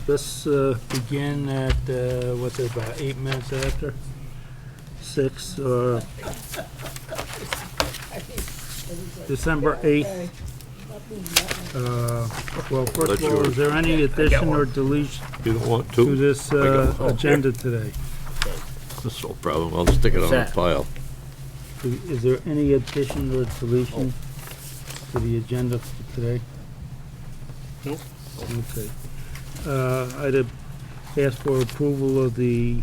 Let's begin at, what's it, about 8 minutes after? 6, December 8th. Well, first of all, is there any addition or deletion You don't want to to? this agenda today? That's no problem. I'll stick it on a pile. Is there any addition or deletion to the agenda for today? Nope. Okay. I'd ask for approval of the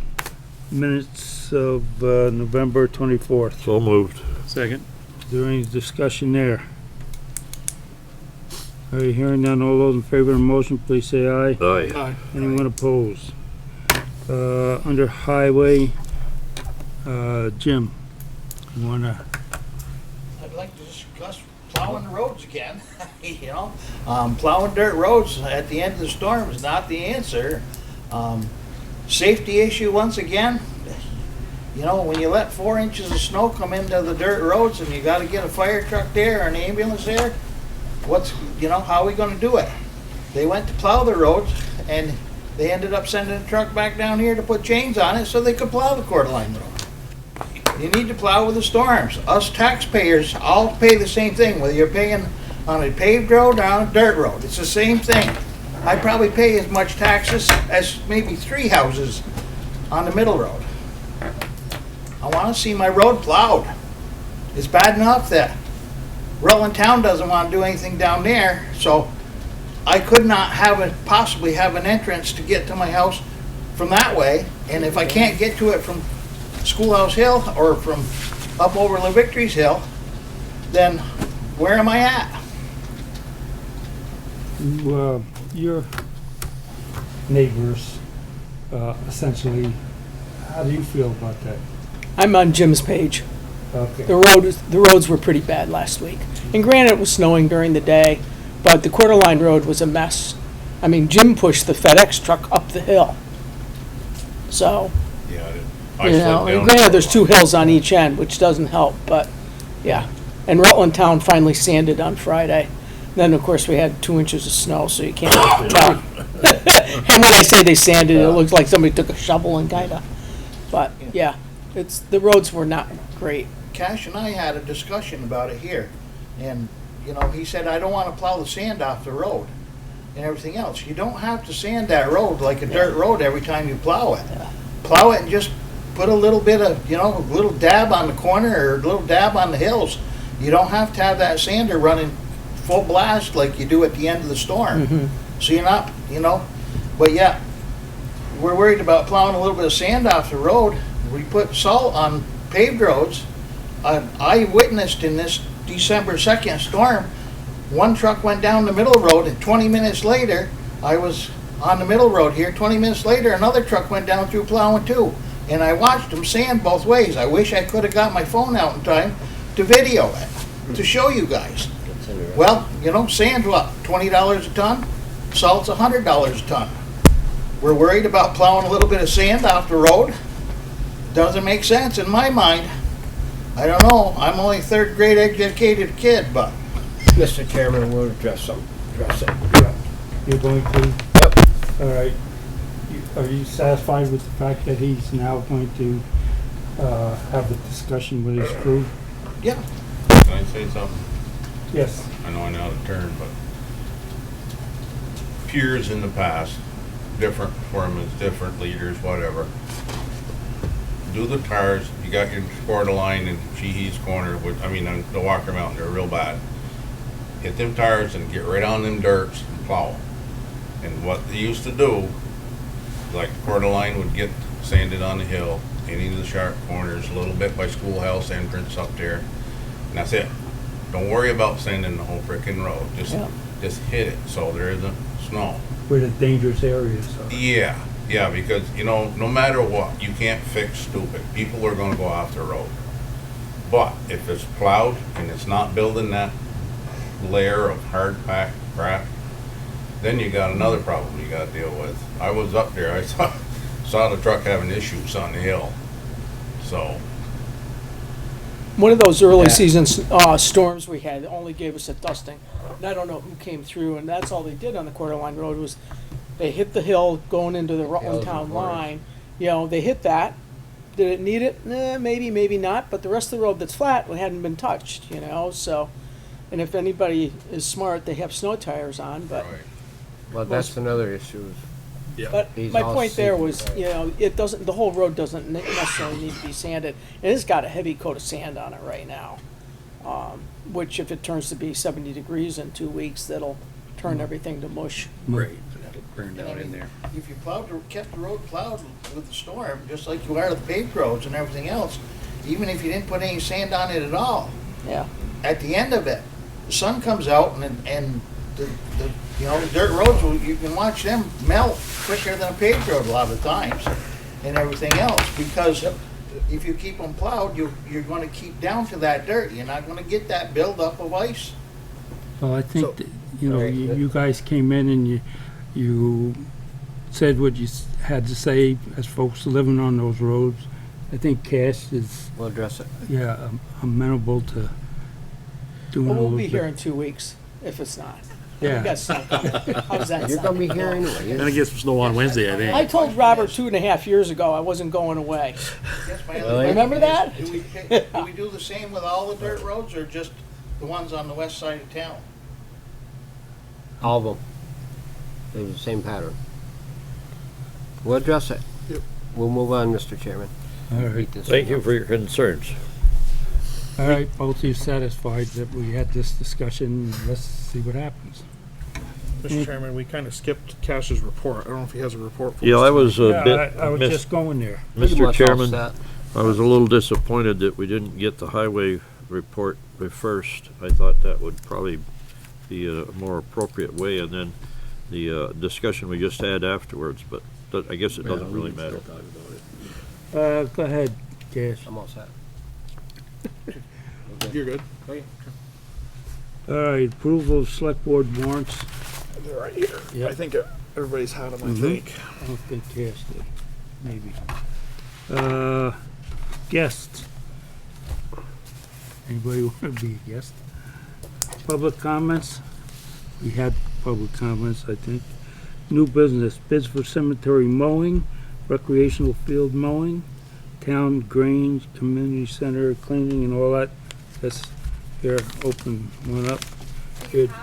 minutes of November 24th. So moved. Second. Is there any discussion there? Are you hearing none? All those in favor of the motion, please say aye. Aye. Aye. Anyone opposed? Under highway, Jim, you wanna, I'd like to discuss plowing the roads again, you know? Plowing dirt roads at the end of the storm is not the answer. Safety issue once again, you know, when you let 4 inches of snow come into the dirt roads and you gotta get a fire truck there or an ambulance there, how are we gonna do it? They went to plow the roads and they ended up sending a truck back down here to put chains on it so they could plow the Coeur d'Alene Road. You need to plow with the storms. Us taxpayers all pay the same thing, whether you're paying on a paved road or on a dirt road. It's the same thing. I probably pay as much taxes as maybe 3 houses on the middle road. I want to see my road plowed. It's bad enough that Rutland Town doesn't want to do anything down there, so I could not possibly have an entrance to get to my house from that way. And if I can't get to it from Schoolhouse Hill or from up over La Victory's Hill, then where am I at? your neighbors, essentially, how do you feel about that? I'm on Jim's page. Okay. The roads were pretty bad last week. And granted, it was snowing during the day, but the Coeur d'Alene Road was a mess. I mean, Jim pushed the FedEx truck up the hill. So, Yeah, and granted, there's 2 hills on each end, which doesn't help, but, yeah. And Rutland Town finally sanded on Friday. Then, of course, we had 2 inches of snow, so you can't tell. And when I say they sanded, it looks like somebody took a shovel and kinda, but, yeah, the roads were not great. Cash and I had a discussion about it here, and, he said, I don't want to plow the sand off the road and everything else. You don't have to sand that road like a dirt road every time you plow it. Yeah. Plow it and just put a little bit of, a little dab on the corner or a little dab on the hills. You don't have to have that sander running full blast like you do at the end of the storm. Mm-hmm. So you're not, but yeah, we're worried about plowing a little bit of sand off the road. We put salt on paved roads. I witnessed in this December 2nd storm, one truck went down the middle road and 20 minutes later, I was on the middle road here, 20 minutes later, another truck went down through plowing too. And I watched them sand both ways. I wish I could have got my phone out in time to video it, to show you guys. Well, sand's what, $20 a ton? Salt's $100 a ton. We're worried about plowing a little bit of sand off the road. Doesn't make sense in my mind. I don't know, I'm only a 3rd grade educated kid, but. Mr. Chairman, we'll address it. Yeah. You're going to? Yep. All right. Are you satisfied with the fact that he's now going to have the discussion with his crew? Yeah. Can I say something? Yes. I know I'm out of turn, but peers in the past, different foremen, different leaders, whatever, do the tires. You got your Coeur d'Alene and Sheehy's corner, on the Walker Mountain, they're real bad. Hit them tires and get right on them dirts and plow. And what they used to do, like Coeur d'Alene would get sanded on the hill, any of the sharp corners, a little bit by Schoolhouse entrance up there, and that's it. Don't worry about sanding the whole frickin' road. Just hit it so there isn't snow. Where the dangerous areas are. Yeah, because no matter what, you can't fix stupid. People are gonna go off the road. But if it's plowed and it's not building that layer of hard packed crap, then you got another problem you gotta deal with. I was up there, I saw the truck having issues on the hill. So One of those early season storms we had only gave us a dusting. And I don't know who came through, and that's all they did on the Coeur d'Alene Road was They hit the hill going into the Rutland Hills Town and Warrants. line. You know, they hit that. Did it need it? Maybe, maybe not. But the rest of the road that's flat hadn't been touched, you know, so. And if anybody is smart, they have snow tires on, but. Right. Well, that's another issue. But These my all point there safety was, tires. you know, it doesn't, the whole road doesn't necessarily need to be sanded. And it's got a heavy coat of sand on it right now. Which if it turns to be 70 degrees in 2 weeks, that'll turn everything to mush. Right. And I mean, if you kept the road plowed with the storm, just like you are the paved roads and everything else, even if you didn't put any sand on it at all, Yeah. at the end of it, the sun comes out and the you know, the dirt roads, you can watch them melt quicker than a paved road a lot of times and everything else, because if you keep them plowed, you're gonna keep down to that dirt. You're not gonna get that buildup of ice. Well, I think, So- that, you know, Right. you guys came in and you said what you had to say as folks living on those roads. I think Cash is, We'll address it. yeah, amenable to doing a But little we'll bit. be here in 2 weeks, if it's not. We Yeah. got snow coming. How's that You're gonna be sound? here anyway. Gonna get some snow on Wednesday, I think. I told Robert 2.5 years ago I wasn't going away. That's my Really? other question Remember is, that? Do we do the same with all the dirt roads or just the ones on the west side of town? All of them. There's the same pattern. We'll address it. We'll move on, Mr. Chairman. All right, Beat this Thank thing you up. for your concerns. all right, both of you satisfied that we had this discussion. Let's see what happens. Mr. Chairman, we kind of skipped Cash's report. I don't know if he has a report for us. Yeah, I was a Yeah, bit, I was mis- just going there. Pretty Mr. much all Chairman, set. I was a little disappointed that we didn't get the highway report first. I thought that would probably be a more appropriate way, and then the discussion we just had afterwards, but I guess it doesn't really matter. Go ahead, Cash. I'm all set. You're good. All right, approval of select board warrants. They're right here. Yep. I think everybody's had them, I Mhm. think. I don't think Cash did, maybe. Guests. Anybody want to be a guest? Public comments? We had public comments, I think. New business, bids for cemetery mowing, recreational field mowing, town Grange, community center cleaning and all that. That's here, open one up. Good. You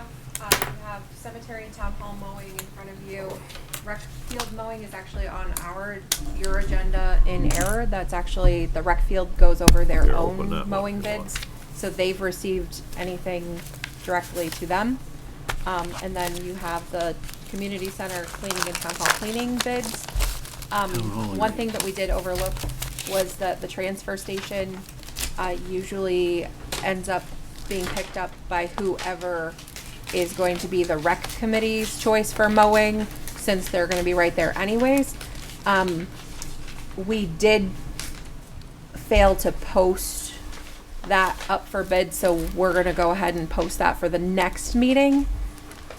have cemetery and town hall mowing in front of you. Rec field mowing is actually on your agenda in error. That's actually, the rec field goes over their Here, open that own one mowing if you want. bids. So they've received anything directly to them. And then you have the community center cleaning and town hall cleaning bids. One thing that we did overlook was that the transfer station usually ends up being picked up by whoever is going to be the rec committee's choice for mowing, since they're gonna be right there anyways. We did fail to post that up for bid, so we're gonna go ahead and post that for the next meeting.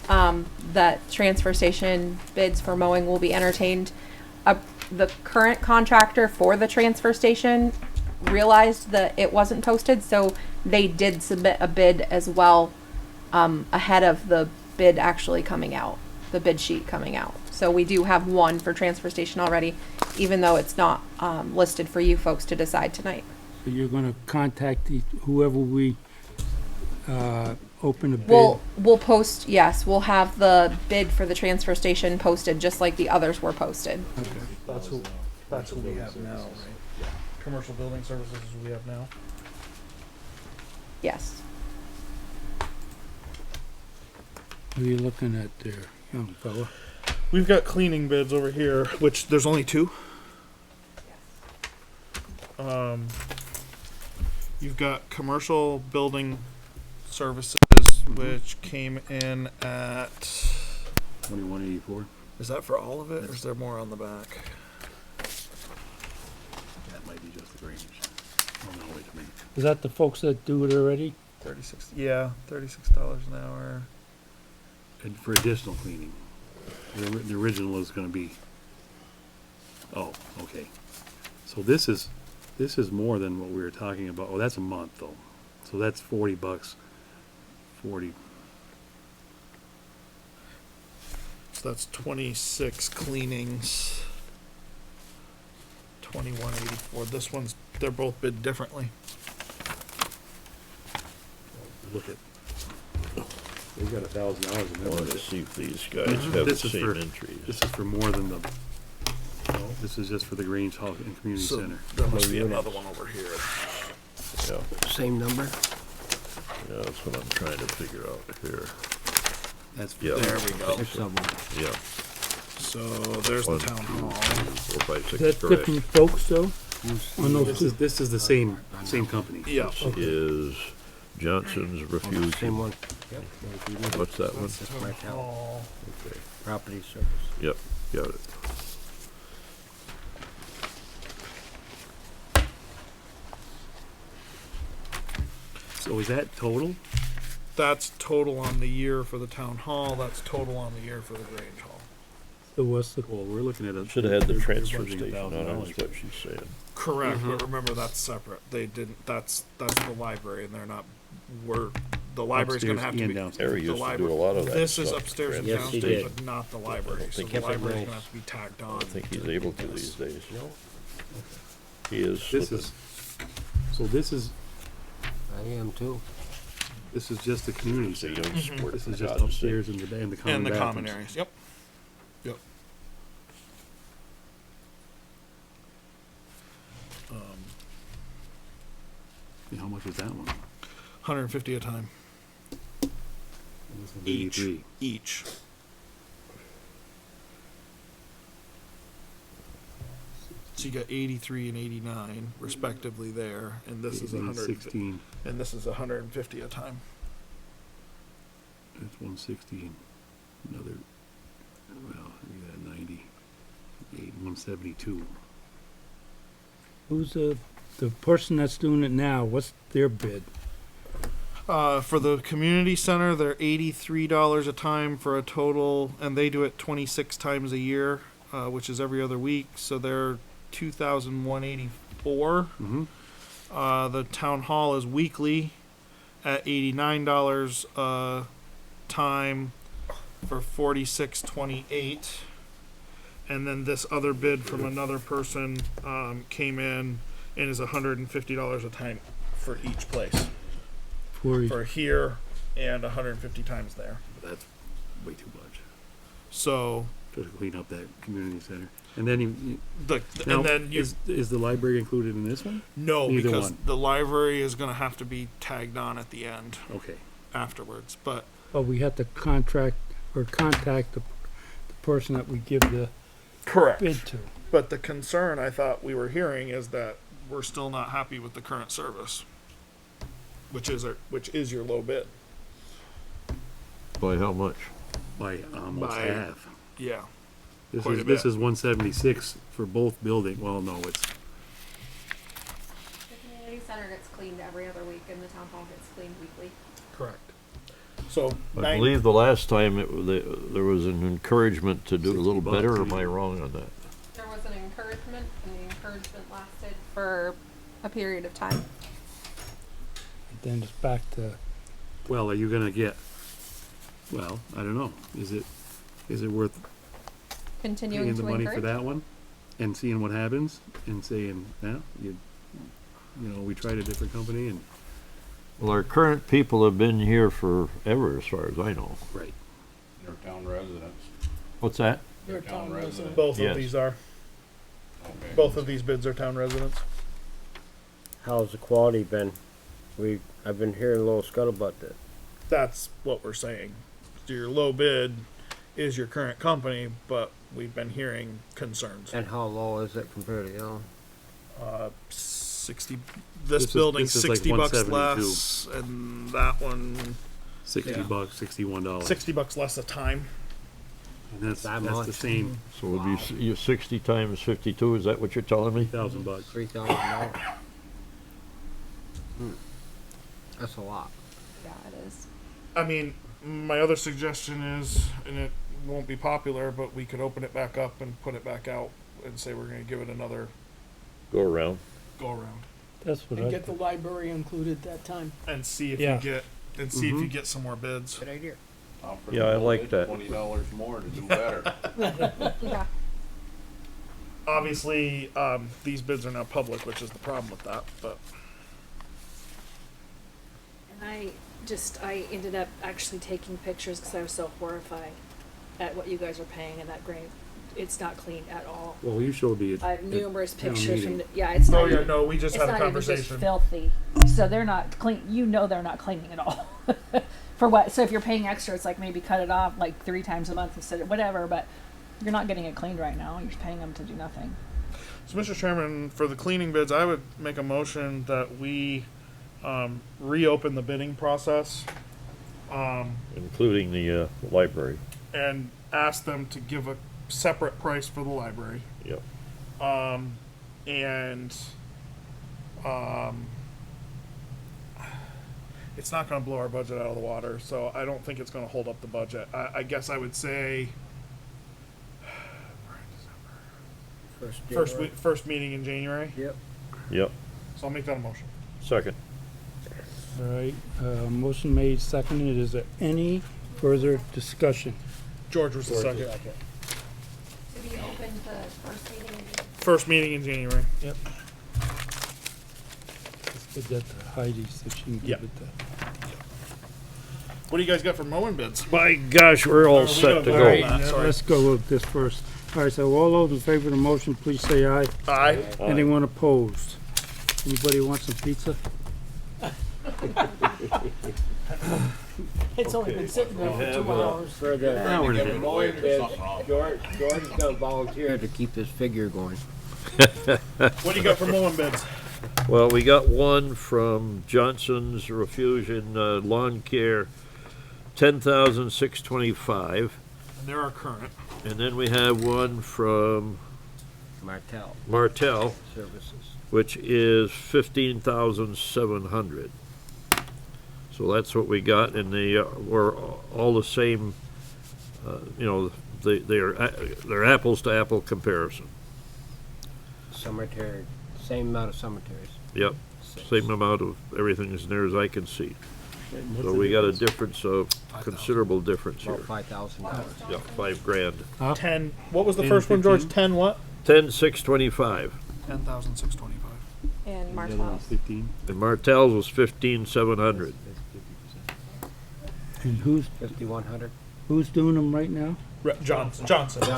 That transfer station bids for mowing will be entertained. The current contractor for the transfer station realized that it wasn't posted, so they did submit a bid as well, ahead of the bid actually coming out, the bid sheet coming out. So we do have one for transfer station already, even though it's not, listed for you folks to decide tonight. So you're gonna contact whoever we, open a bid? We'll post, yes, we'll have the bid for the transfer station posted, just like the others were posted. Okay. That's who we have now, right? Commercial building services is who we have now. Yes. What are you looking at there, young fella? We've got cleaning bids over here, which there's only two. You've got commercial building services, which came in at. 2184. Is that for all of it, or is there more on the back? That might be just the Grange. Oh no, wait a minute. Is that the folks that do it already? $36 an hour. And for additional cleaning. The original is going to be. Oh, okay. So this is more than what we were talking about. Oh, that's a month though. So that's $40. 40. It's So that's 26 cleanings. 2184. This one's, they're both bid differently. Look at, they've got $1,000 in I wanted to this. see if these guys have the This is same for- entries. This is for more than the, no, this is just for the Grange Hall and Community So Center. there must be another one over here. Yeah, Same number? yeah, that's what I'm trying to figure out here. That's for Yeah. There we go. Six of them. Yeah. So there's the 1, town 2, hall. 3, 4, 5, 6, Is that correct. different folks though? On those two? This is the same company. Yeah. Is Johnson's Same Refusing. one. What's that one? That's town hall. Okay, Property service. yep, got it. So is that total? That's total on the year for the town hall. That's total on the year for the Grange hall. So what's the, Well, we're looking at a. Should have had the they're transfer budgeting station on $1,000 it, is what she's saying. Correct, but remember that's separate. They didn't. That's the library, and they're not. We're the library's going to have to Upstairs be. and downstairs. Harry The used to do a library- lot of that This is stuff. upstairs and Yes, he downstairs, did. but not the library. So think the it's library's nice. going to have to be tagged I on. don't think he's able to these days. He is. This slipping. is, so I am too. this is just the community He's a center. young sport. This for is just God's sake. upstairs and the common And the common bathrooms. areas. Yep. Yep. Yeah, how much was that one? 150 a time. This one's 83. Each. So you got 83 and 89 respectively there, and this is 16. and this is 150 a time. That's 160. Another, well, you got 90. 172. who's the person that's doing it now? What's their bid? For the community center, they're $83 a time for a total, and they do it 26 times a year, which is every other week. So they're 2,184. Mm-hmm. The town hall is weekly at $89 a time for 46.28. And then this other bid from another person came in and is $150 a time for each place. For here and 150 times there. That's way too much. So To clean up that community center. And then now, and then you is the library included in this one? no, Neither because one. the library is going to have to be tagged on at the end Okay. afterwards. But Well, we have to contact the person that we give the correct. bid to. But the concern I thought we were hearing is that we're still not happy with the current service, which is your low bid. By how much? By almost By- half. Yeah. This quite is a this bit. is 176 for both building. Well, no, it's The community center gets cleaned every other week and the town hall gets cleaned weekly. Correct. So I believe the last time there was an encouragement to do a little $60 better, or a am I year. wrong on that? There was an encouragement and the encouragement lasted for a period of time. Then it's back to, well. Are you gonna get? Well, I don't know. Is it worth Continuing paying to the money encourage. for that one and seeing what happens and saying, yeah, you know, we tried a different company and Well, our current people have been here forever, as far as I know. right. They're town residents. What's that? They're town residents. both Yes. of these are. Okay. Both of these bids are town residents. How's the quality been? I've been hearing a little scuttlebutt that That's what we're saying. So your low bid is your current company, but we've been hearing concerns. and how low is it compared to the other? 60. This This is- building's this is like 60 bucks 172. less, and that one $60, $61. $60 less a time. And that's That the much? same So it'll be 60 times 52, is that what you're telling me? $1,000. $3,000. That's a lot. Yeah, it is. I mean, my other suggestion is, and it won't be popular, but we could open it back up and put it back out and say we're going to give it another Go around. go around that's what And I get the think. library included that time. and see if Yeah. you get some more bids. Good idea. Offer Yeah, I them like that. $20 more to do better. Yeah. Obviously, these bids are not public, which is the problem with that, but. And I ended up actually taking pictures because I was so horrified at what you guys are paying in that grave. It's not clean at all. Well, you showed me. I have numerous town pictures meeting. from, yeah, it's Oh, not yeah, even, no, we just it's had a not even just conversation. filthy. So they're not clean, they're not cleaning at all. For what, so if you're paying extra, it's like maybe cut it off like 3 times a month instead of whatever, but you're not getting it cleaned right now. You're paying them to do nothing. So, Mr. Chairman, for the cleaning bids, I would make a motion that we reopen the bidding process Including the library. and ask them to give a separate price for the library. Yep. And it's not going to blow our budget out of the water, so I don't think it's going to hold up the budget. I guess I would say first meeting in January. Yep. Yep. So I'll make that a motion. Second. All right, motion made, seconded. Is there any further discussion? George was the second. To be open the first meeting. First meeting in January. Yep. Let's give that to Heidi so she can Yeah. give it to. What do you guys got for mowing bids? By gosh, we're all we set gotta to vote go. on that. Yeah, Sorry. let's go with this first. All right, so all those in favor of the motion, please say aye. Aye. Anyone opposed? Anybody want some pizza? It's only been sitting there for 2 hours. For the Trying to give them mowing there's bid, something wrong. George is gonna volunteer to keep his figure going. What do you got for mowing bids? Well, we got one from Johnson's Refusion Lawn Care, 10,625, And there are current. and then we have one from Martell, Services. which is 15,700. So that's what we got, and they were all the same. They're apples to apple comparison. Cemetery, same amount of cemeteries. Yep, same amount of everything as near as I can see. So we got a difference of considerable difference here. About $5,000. Yeah, $5,000. 10. What was the 10, first one, George? 15? 10 what? 10,625. 10,625. And The other one's Martell's. 15. And Martell's was 15,700. And who's 5,100. doing them right now? Johnson. Johnson. Do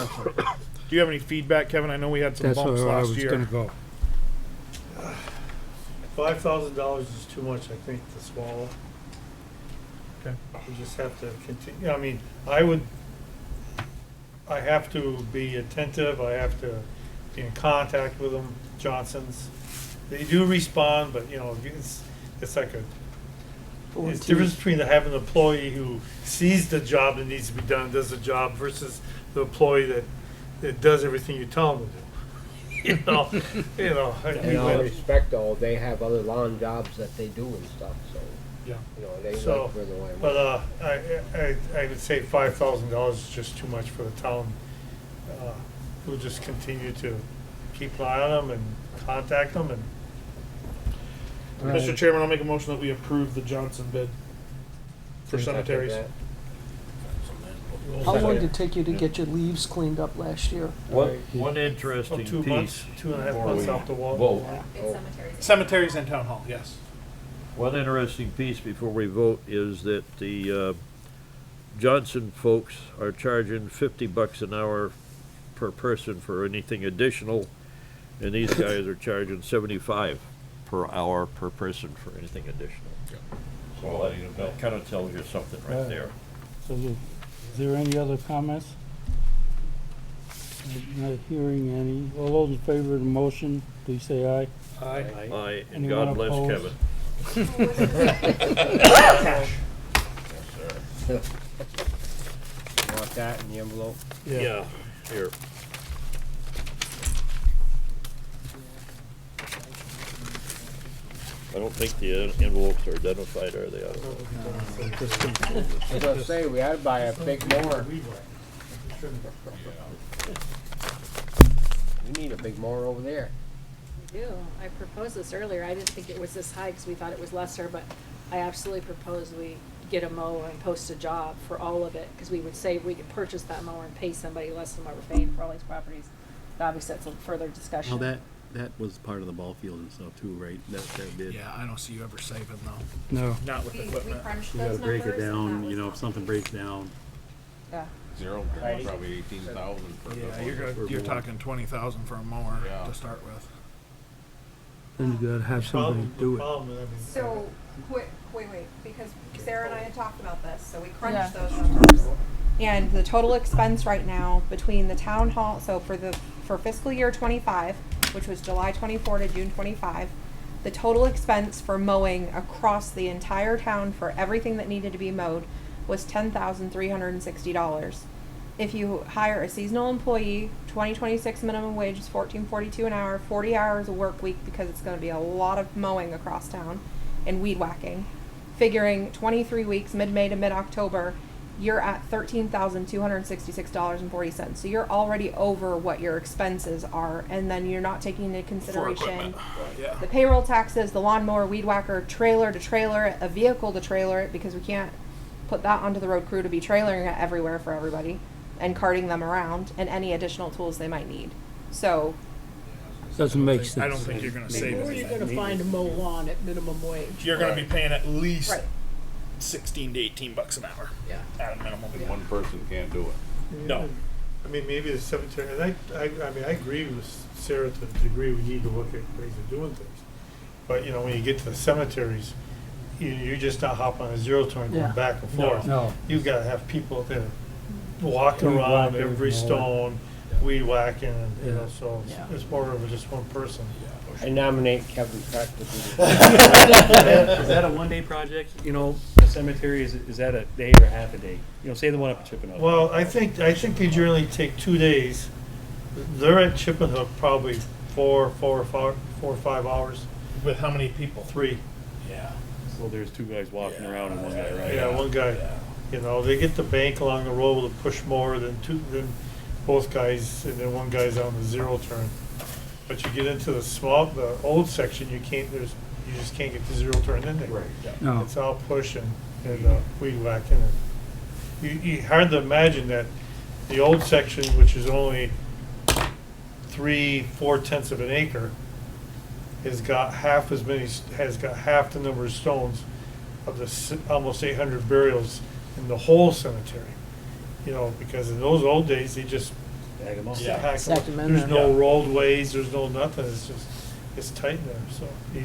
you have any feedback, Kevin? I know we had some That's bumps where I last was year. gonna go. $5,000 is too much, I think, to swallow. Okay. We just have to continue, I mean, I have to be attentive, I have to be in contact with them, Johnson's. They do respond, but, it's like it's difference between having an employee who sees the job that needs to be done, does the job, versus the employee that does everything you tell them to do. In all respect, though, they have other lawn jobs that they do and stuff, so, Yeah. they So, like where the land. But I would say $5,000 is just too much for the town. We'll just continue to keep an eye on them and contact them and. Mr. Chairman, I'll make a motion that we approve the Johnson bid for cemeteries. How long did it take you to get your leaves cleaned up last year? One interesting 2 piece. months, 2.5 months off the wall. Vote. In cemeteries. Cemeteries and town hall, yes. One interesting piece before we vote is that the Johnson folks are charging $50 an hour per person for anything additional, and these guys are charging $75 per hour per person for anything additional. So that kind of tells you something right there. So is there any other comments? I'm not hearing any. All those in favor of the motion, please say aye. Aye, and Anyone God bless opposed? Kevin. You want that in the envelope? Yeah, here. I don't think the envelopes are identified, are they? I don't know. I was gonna say, we ought to buy a big mower. We need a big mower over there. We do. I proposed this earlier. I didn't think it was this high because we thought it was lesser, but I absolutely proposed we get a mower and post a job for all of it, because we would save, we could purchase that mower and pay somebody less than what we're paying for all these properties. But obviously, that's a further discussion. Now that was part of the ball field and stuff too, right? That did. Yeah, I don't see you ever saving though. No. Not with We equipment. crunched You those gotta break it numbers, and down, that you know, was if something breaks down. Yeah. Zero, probably 18,000 for Yeah, the you're talking 20,000 for a mower Yeah. to start with. Then you gotta have somebody do it. Problem, I mean, So, wait, because Sarah and I had talked about this, so we Yeah. crunched those numbers. And the total expense right now between the town hall, so for fiscal year 25, which was July 24 to June 25, the total expense for mowing across the entire town for everything that needed to be mowed was $10,360. If you hire a seasonal employee, 2026 minimum wage is $14.42 an hour, 40 hours a work week, because it's going to be a lot of mowing across town and weed whacking. Figuring 23 weeks, mid-May to mid-October, you're at $13,266.40. So you're already over what your expenses are, and then you're not taking into consideration Yeah. the payroll taxes, the lawnmower, weed whacker, trailer to trailer it, a vehicle to trailer it, because we can't put that onto the road crew to be trailering it everywhere for everybody and carting them around, and any additional tools they might need. So Doesn't make sense. I don't think you're gonna save Where are you anything. gonna find a mow lawn at minimum wage? You're gonna be paying at least Right. 16 to 18 bucks an hour. Yeah. At a minimum. One person can't do it. No. I mean, maybe the cemetery, and I mean, I agree with Sarah to the degree we need to look at ways of doing things. But, you know, when you get to the cemeteries, you just not hop on a zero turn Yeah. going back and forth. No. You've gotta have people there walking Weed around whacking, every mowing. stone, weed whacking, and, you know, Yeah. so Yeah. it's more of just one person. I nominate Kevin Pratt to be the. Is that a one-day project? You know, the cemetery, is that a day or a half a day? You know, say the one up at Chipping. Well, I think they generally take 2 days. They're at Chipping Hook probably four or 5 hours. With how many people? 3. Yeah. So there's two guys walking around and one guy, right? Yeah, one guy. You know, they get the bank along the road with a push more than both guys, and then one guy's on the zero turn. But you get into the old section, you just can't get the zero turn in there. Right. No. It's all push and weed whacking. You hard to imagine that the old section, which is only 3/4 of an acre, has got half the number of stones of the almost 800 burials in the whole cemetery. You know, because in those old days, they just Bag 'em up. pack Stack 'em in there's there. no roadways, there's no nothing. It's tight in there. So you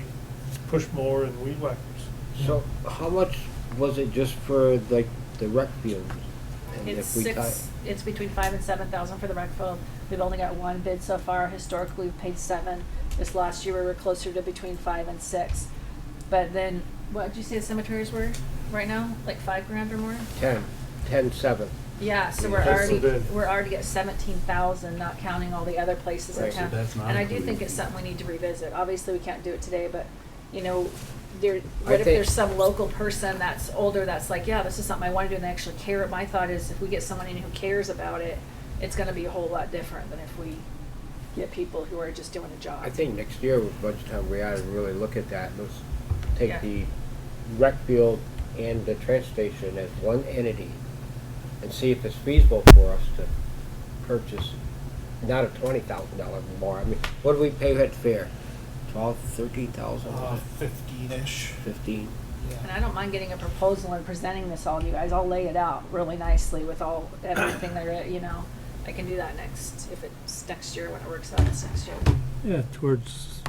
push more and weed whackers. So how much was it just for like the rec field? And It's if we it's between 5,000 and 7,000 for the rec field. We've only got one bid so far. Historically, we've paid 7. This last year, we were closer to between 5 and 6. But then, what did you say the cemeteries were right now? Like $5,000 or more? 10-7. Yeah, so That's the bid. we're already at 17,000, not counting all the other places in Right, so town. that's not And I do including- think it's something we need to revisit. Obviously, we can't do it today, but you know, what if think- there's some local person that's older that's like, yeah, this is something I want to do, and they actually care. My thought is, if we get someone in who cares about it, it's going to be a whole lot different than if we get people who are just doing a job. I think next year with budget time, we ought to really look at that. Let's take Yeah. the rec field and the transfer station as one entity and see if it's feasible for us to purchase, not a $20,000 more. I mean, what do we pay at fair? 12, 13,000? 15-ish. 15? And I don't mind getting a proposal and presenting this all to you guys. I'll lay it out really nicely with everything there, you know. I can do that if it's next year when it works out, it's next year. Yeah, towards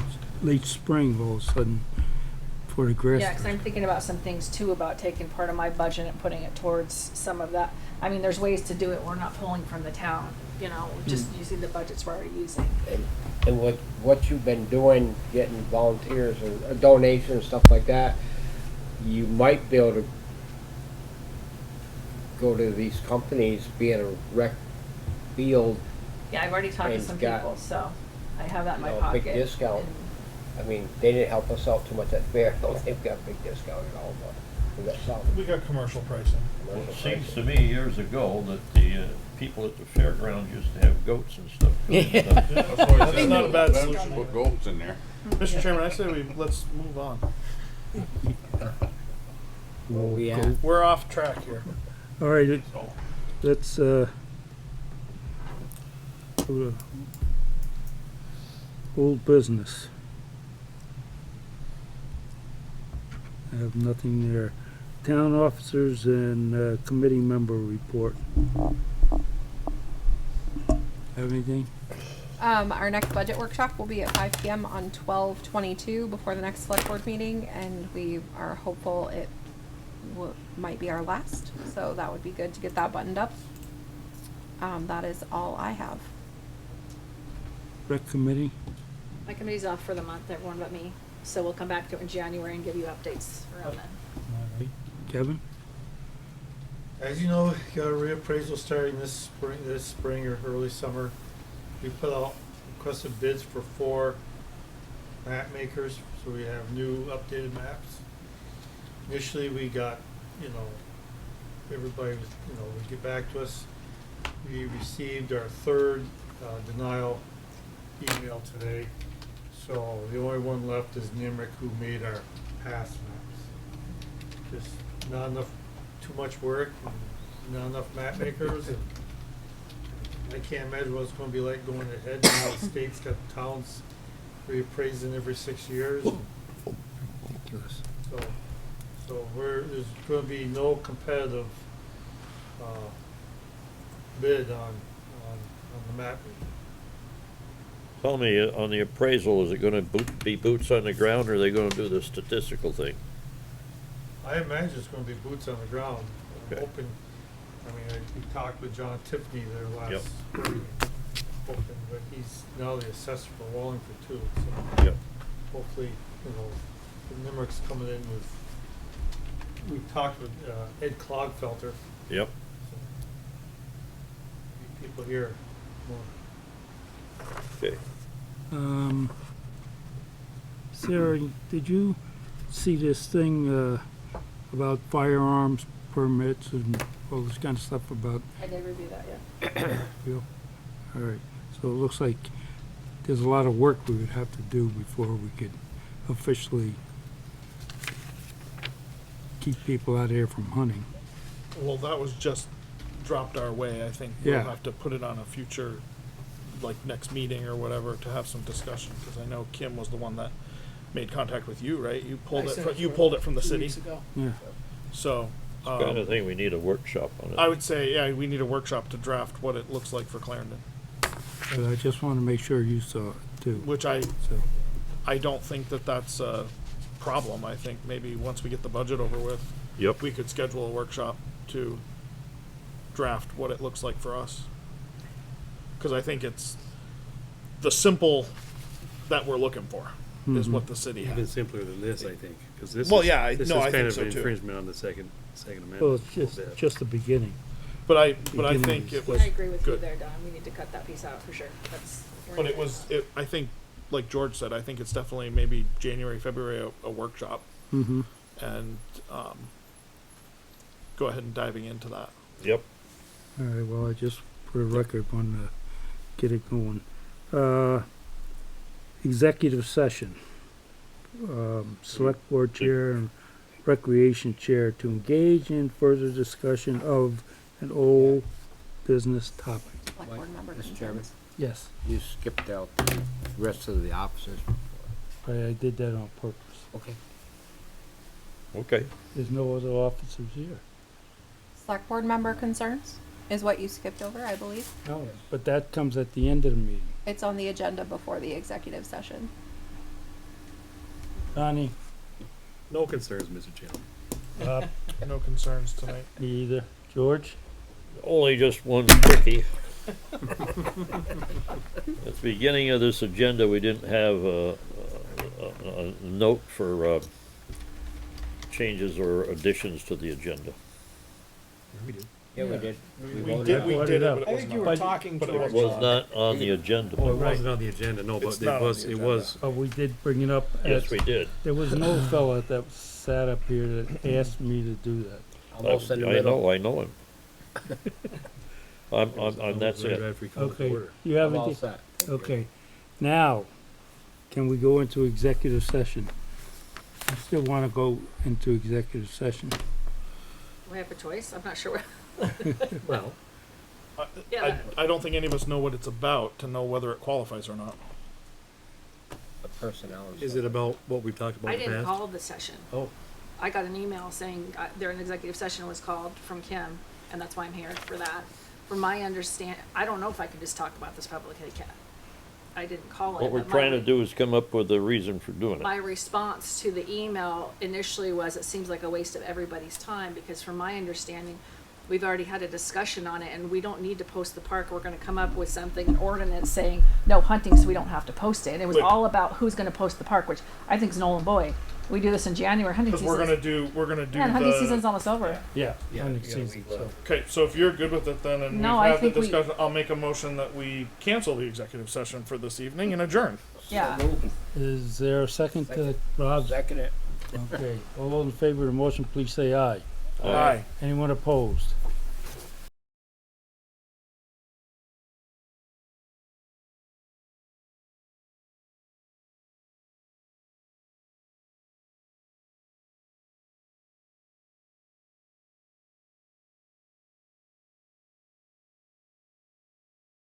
late spring, all of a sudden, for the grass. Yeah, because I'm thinking about some things too, about taking part of my budget and putting it towards some of that. I mean, there's ways to do it. We're not pulling from the town, you know, just using the budgets we're already using. And with what you've been doing, getting volunteers or donations, stuff like that, you might be able to go to these companies, be in a rec field, Yeah, I've already talked to And some got, people, so I have that in you my know, pocket. big discount. I mean, they didn't help us out too much at fair. I don't think we got a big discount at all, but we got some. We got commercial pricing. It seems to me years ago that the people at the fairgrounds used to have goats and stuff. That's why I That's said not a bad let's solution. Put goats in there. Mr. Chairman, I say let's move on. we'll we go- at? We're off track here. All right, let's, go to old business. I have nothing there. Town officers and committee member report. Have anything? Our next budget workshop will be at 5 p.m. on 12/22 before the next select board meeting, and we are hopeful it might be our last. So that would be good to get that buttoned up. That is all I have. Rec committee? My committee's off for the month, everyone but me, so we'll come back to it in January and give you updates around then. All right. Kevin? As you know, you got a reappraisal starting this spring or early summer. We put out requested bids for 4 map makers, so we have new updated maps. Initially, we got, everybody was, would get back to us. We received our 3rd denial email today. So the only one left is Nimric, who made our past maps. Just not enough, too much work, and not enough map makers, and I can't imagine what it's gonna be like going ahead. Now the state's got towns reappraising every 6 years. Ridiculous. So there's gonna be no competitive, bid on the map. Tell me, on the appraisal, is it gonna be boots on the ground, or are they gonna do the statistical thing? I imagine it's gonna be boots on the ground. I'm Okay. hoping, we talked with John Tiffany there Yep. last spring, hoping, but he's now the assessor for Wallingford too, so Yep. hopefully, the Nimric's coming in with, we talked with, Ed Clogfelter, Yep. so people here more. Okay. Sarah, did you see this thing, about firearms permits and all this kind of stuff about, I did review that, yeah. all right, so it looks like there's a lot of work we would have to do before we could officially keep people out here from hunting. Well, that was just dropped our way. I think Yeah. we'll have to put it on a future, like next meeting or whatever, to have some discussion, because I know Kim was the one that made contact with you, right? You pulled it from the Two city. weeks ago. Yeah, So, Kind of thing, we need a workshop on it. I would say, yeah, we need a workshop to draft what it looks like for Clarendon, but I just want to make sure you saw it too. which I So, don't think that that's a problem. I think maybe once we get the budget over with, Yep. we could schedule a workshop to draft what it looks like for us. Because I think it's the simple that we're looking for is what the city Even has. simpler than this, I think, because this Well, is, yeah, I this think is so kind of too. an infringement on the second amendment. well, a it's little bit. just the beginning. But I Beginning think is it was I agree with you good. there, Don, we need to cut that piece out for sure, that's. But it was, I think, like George said, I think it's definitely maybe January, February, a workshop, Mm-hmm. and go ahead and diving into that. Yep. All right, well, I just, for the record, want to get it going. Executive session. Select board chair and recreation chair to engage in further discussion of an old business topic. Select board member Mr. Chairman, concerns. Yes, you skipped out the rest of the officers. I did that on purpose. Okay. Okay. There's no other officers here. Select board member concerns is what you skipped over, I believe. No, but that comes at the end of the meeting. It's on the agenda before the executive session. Connie, No concerns, Mr. Chairman. No concerns tonight. me either. George? Only just one quickie. At the beginning of this agenda, we didn't have a note for changes or additions to the agenda. We did. Yeah, we did. We voted did, on we it. did it, but it I was think you not. were talking, but it George. Was not on the agenda. Oh, it right. wasn't on the agenda, no, It's but not on it the was, Oh, we did bring it up. Yes, we did. There was no fella that sat up here that asked me to do that. Almost in the I middle. I know him. That's it. After we come to Okay, order. you have I'm all anything? set. Okay, now, can we go into executive session? I still want to go into executive session. we have a choice. I'm not sure. Well, Yeah. I don't think any of us know what it's about to know whether it qualifies or not. the personnel. and Is stuff. it about what we've talked about I in the didn't past? call the session. Oh, I got an email saying their executive session was called from Kim, and that's why I'm here for that. From my understand, I don't know if I can just talk about this publicly. I didn't call it. What we're but trying to do is come up with a reason for doing My it. response to the email initially was, it seems like a waste of everybody's time, because from my understanding, we've already had a discussion on it, and we don't need to post the park. We're gonna come up with something, an ordinance saying no hunting, so we don't have to post it. And it was Wait. all about who's gonna post the park, which I think is null and void. We do this in January, hunting Because season. we're gonna do Yeah, and hunting the- season's almost over. Yeah, Yeah, hunting yeah, season, we will. so. Okay, so if you're good with it then, and No, we've I had the think we- discussion, I'll make a motion that we cancel the executive session for this evening and adjourn. Yeah. Is there a second to Rob's? Second it. Okay, all those in favor of the motion, please say aye. Aye. Anyone opposed?